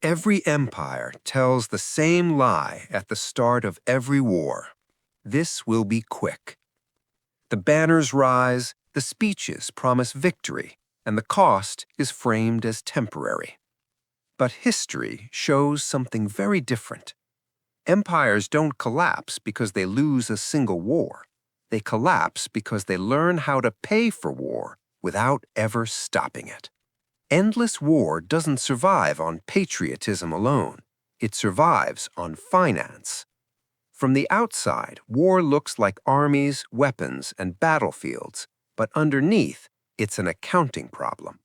Every empire tells the same lie at the start of every war. This will be quick. The banners rise, the speeches promise victory, and the cost is framed as temporary. But history shows something very different. Empires don't collapse because they lose a single war. They collapse because they learn how to pay for war without ever stopping it. Endless war doesn't survive on patriotism alone. It survives on finance. From the outside, war looks like armies, weapons, and battlefields, but underneath, it's an accounting problem.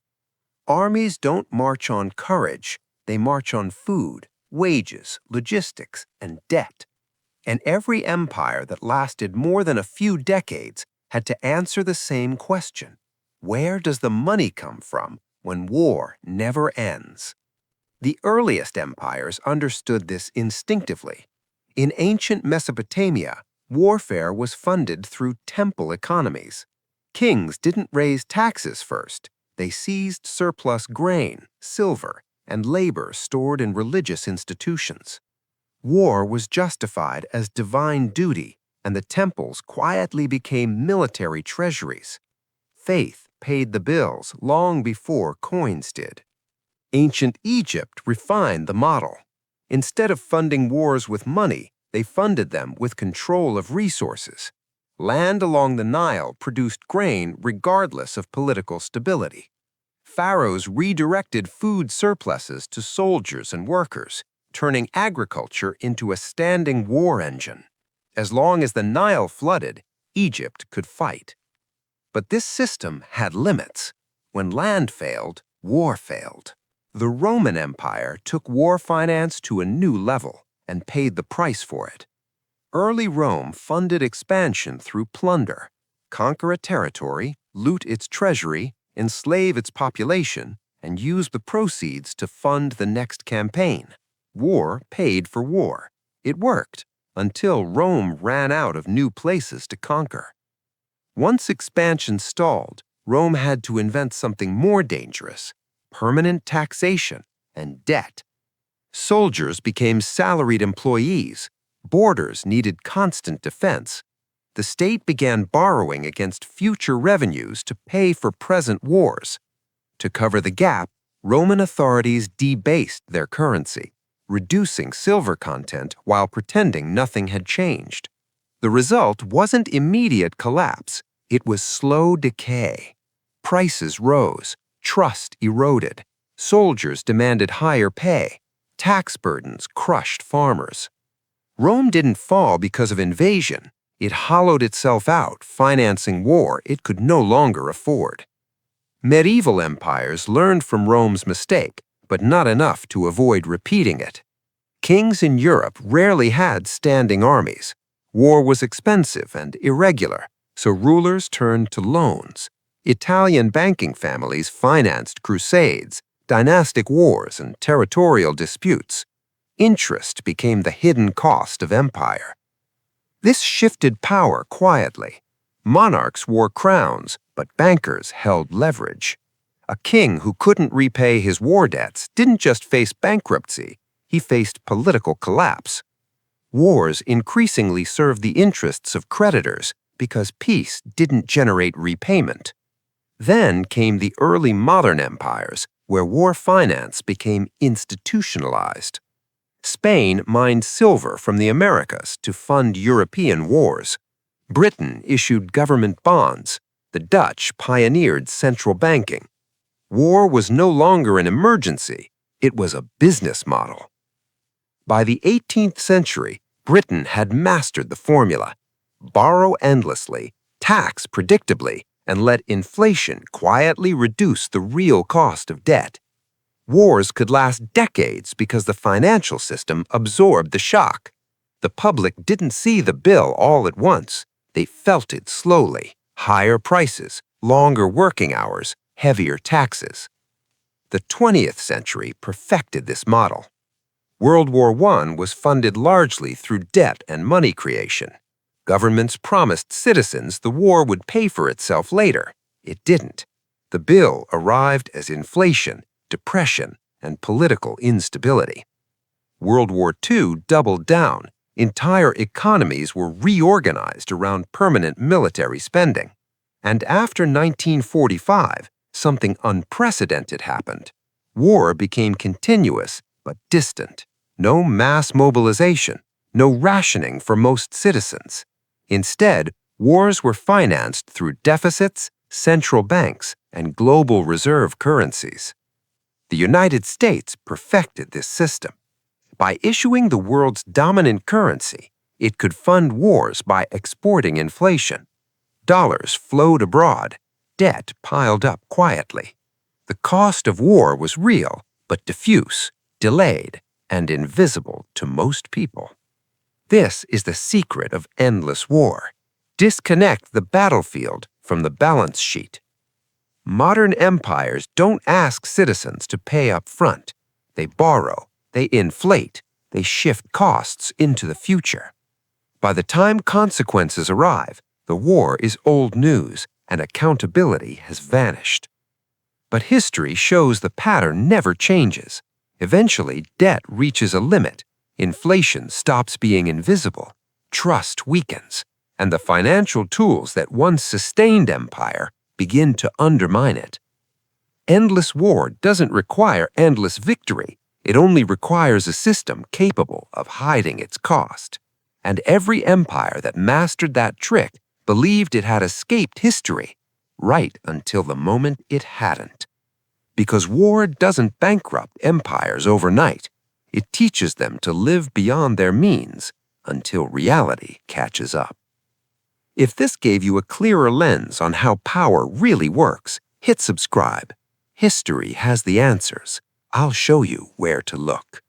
Armies don't march on courage, they march on food, wages, logistics, and debt. And every empire that lasted more than a few decades had to answer the same question. Where does the money come from when war never ends? The earliest empires understood this instinctively. In ancient Mesopotamia, warfare was funded through temple economies. Kings didn't raise taxes first. They seized surplus grain, silver, and labor stored in religious institutions. War was justified as divine duty, and the temples quietly became military treasuries. Faith paid the bills long before coins did. Ancient Egypt refined the model. Instead of funding wars with money, they funded them with control of resources. Land along the Nile produced grain regardless of political stability. Pharaohs redirected food surpluses to soldiers and workers, turning agriculture into a standing war engine. As long as the Nile flooded, Egypt could fight. But this system had limits. When land failed, war failed. The Roman Empire took war finance to a new level and paid the price for it. Early Rome funded expansion through plunder. Conquer a territory, loot its treasury, enslave its population, and use the proceeds to fund the next campaign. War paid for war. It worked until Rome ran out of new places to conquer. Once expansion stalled, Rome had to invent something more dangerous: permanent taxation and debt. Soldiers became salaried employees. Borders needed constant defense. The state began borrowing against future revenues to pay for present wars. To cover the gap, Roman authorities debased their currency, reducing silver content while pretending nothing had changed. The result wasn't immediate collapse, it was slow decay. Prices rose, trust eroded, soldiers demanded higher pay, tax burdens crushed farmers. Rome didn't fall because of invasion. It hollowed itself out, financing war it could no longer afford. Medieval empires learned from Rome's mistake, but not enough to avoid repeating it. Kings in Europe rarely had standing armies. War was expensive and irregular, so rulers turned to loans. Italian banking families financed crusades, dynastic wars, and territorial disputes. Interest became the hidden cost of empire. This shifted power quietly. Monarchs wore crowns, but bankers held leverage. A king who couldn't repay his war debts didn't just face bankruptcy, he faced political collapse. Wars increasingly served the interests of creditors because peace didn't generate repayment. Then came the early modern empires, where war finance became institutionalized. Spain mined silver from the Americas to fund European wars. Britain issued government bonds. The Dutch pioneered central banking. War was no longer an emergency, it was a business model. By the 18th century, Britain had mastered the formula: borrow endlessly, tax predictably, and let inflation quietly reduce the real cost of debt. Wars could last decades because the financial system absorbed the shock. The public didn't see the bill all at once. They felt it slowly: higher prices, longer working hours, heavier taxes. The 20th century perfected this model. World War I was funded largely through debt and money creation. Governments promised citizens the war would pay for itself later. It didn't. The bill arrived as inflation, depression, and political instability. World War II doubled down. Entire economies were reorganized around permanent military spending. And after 1945, something unprecedented happened. War became continuous but distant. No mass mobilization, no rationing for most citizens. Instead, wars were financed through deficits, central banks, and global reserve currencies. The United States perfected this system. By issuing the world's dominant currency, it could fund wars by exporting inflation. Dollars flowed abroad, debt piled up quietly. The cost of war was real, but diffuse, delayed, and invisible to most people. This is the secret of endless war. Disconnect the battlefield from the balance sheet. Modern empires don't ask citizens to pay up front. They borrow, they inflate, they shift costs into the future. By the time consequences arrive, the war is old news and accountability has vanished. But history shows the pattern never changes. Eventually, debt reaches a limit, inflation stops being invisible, trust weakens, and the financial tools that once sustained empire begin to undermine it. Endless war doesn't require endless victory. It only requires a system capable of hiding its cost. And every empire that mastered that trick believed it had escaped history, right until the moment it hadn't. Because war doesn't bankrupt empires overnight. It teaches them to live beyond their means until reality catches up. If this gave you a clearer lens on how power really works, hit subscribe. History has the answers. I'll show you where to look.